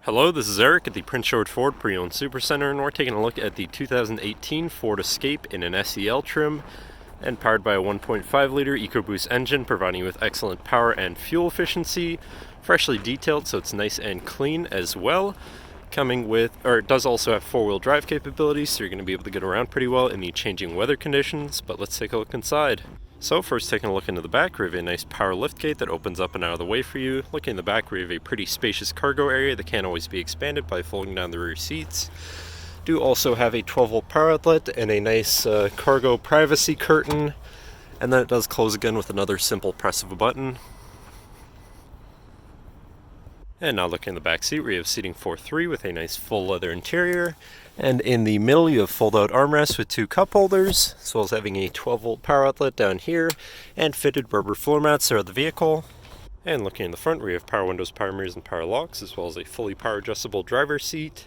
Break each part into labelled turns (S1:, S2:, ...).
S1: Hello, this is Eric at the Prince George Ford Pre-Owned Supercenter, and we're taking a look at the 2018 Ford Escape in an SEL trim and powered by a 1.5-liter EcoBoost engine, providing you with excellent power and fuel efficiency, freshly detailed so it's nice and clean as well. It does also have four-wheel drive capabilities, so you're going to be able to get around pretty well in the changing weather conditions, but let's take a look inside. So first, taking a look into the back, we have a nice power liftgate that opens up and out of the way for you. Looking in the back, we have a pretty spacious cargo area that can always be expanded by folding down the rear seats. Do also have a 12-volt power outlet and a nice cargo privacy curtain, and then it does close again with another simple press of a button. And now looking in the back seat, we have seating for three with a nice full leather interior. And in the middle, you have fold-out armrests with two cup holders, as well as having a 12-volt power outlet down here, and fitted rubber floor mats throughout the vehicle. And looking in the front, we have power windows, power mirrors, and power locks, as well as a fully power adjustable driver's seat.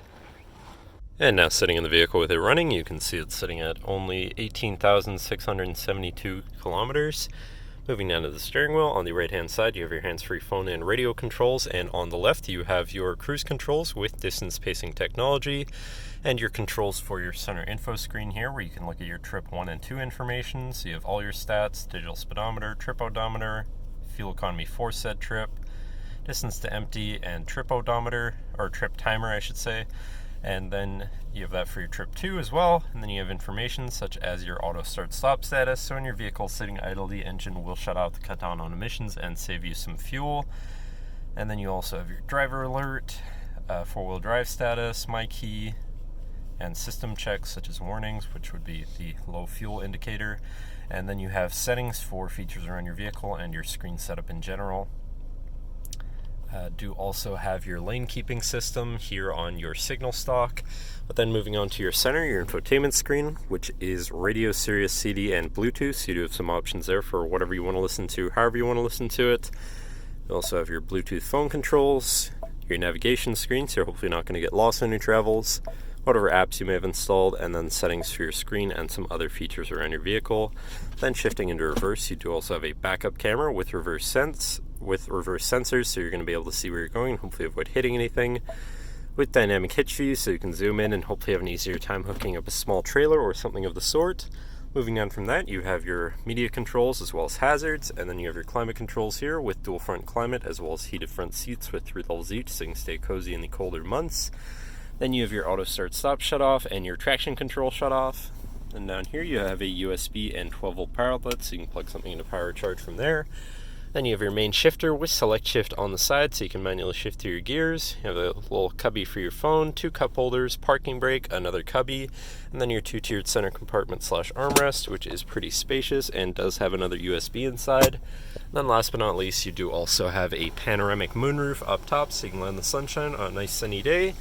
S1: And now sitting in the vehicle with it running, you can see it's sitting at only 18,672 kilometers. Moving down to the steering wheel, on the right hand side you have your hands-free phone and radio controls, and on the left you have your cruise controls with distance pacing technology, and your controls for your center info screen here, where you can look at your trip 1 and 2 information. So you have all your stats, digital speedometer, trip odometer, fuel economy for said trip, distance to empty, and trip odometer, or trip timer I should say. And then you have that for your trip 2 as well, and then you have information such as your auto start stop status. So when your vehicle is sitting idle, the engine will shut off to cut down on emissions and save you some fuel. And then you also have your driver alert, four-wheel drive status, my key, and system checks such as warnings, which would be the low fuel indicator. And then you have settings for features around your vehicle and your screen setup in general. Do also have your lane keeping system here on your signal stock. But then moving on to your center, your infotainment screen, which is radio, Sirius, CD, and Bluetooth. So you do have some options there for whatever you want to listen to, however you want to listen to it. You also have your Bluetooth phone controls, your navigation screen, so you're hopefully not going to get lost on your travels, whatever apps you may have installed, and then settings for your screen and some other features around your vehicle. Then shifting into reverse, you do also have a backup camera with reverse sensors, so you're going to be able to see where you're going and hopefully avoid hitting anything. With dynamic hitch view, so you can zoom in and hopefully have an easier time hooking up a small trailer or something of the sort. Moving on from that, you have your media controls as well as hazards, and then you have your climate controls here with dual front climate as well as heated front seats with 3 levels each, so you can stay cozy in the colder months. Then you have your auto start stop shut off and your traction control shut off. And down here you have a USB and 12-volt power outlet, so you can plug something into power charge from there. Then you have your main shifter with select shift on the side, so you can manually shift through your gears. You have a little cubby for your phone, 2 cup holders, parking brake, another cubby, and then your 2-tiered center compartment / armrest, which is pretty spacious and does have another USB inside. And then last but not least, you do also have a panoramic moonroof up top, so you can land the sunshine on a nice sunny day.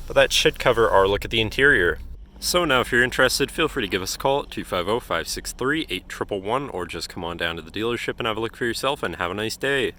S1: But that should cover our look at the interior. So now if you're interested, feel free to give us a call at 250-563-8111, or just come on down to the dealership and have a look for yourself, and have a nice day.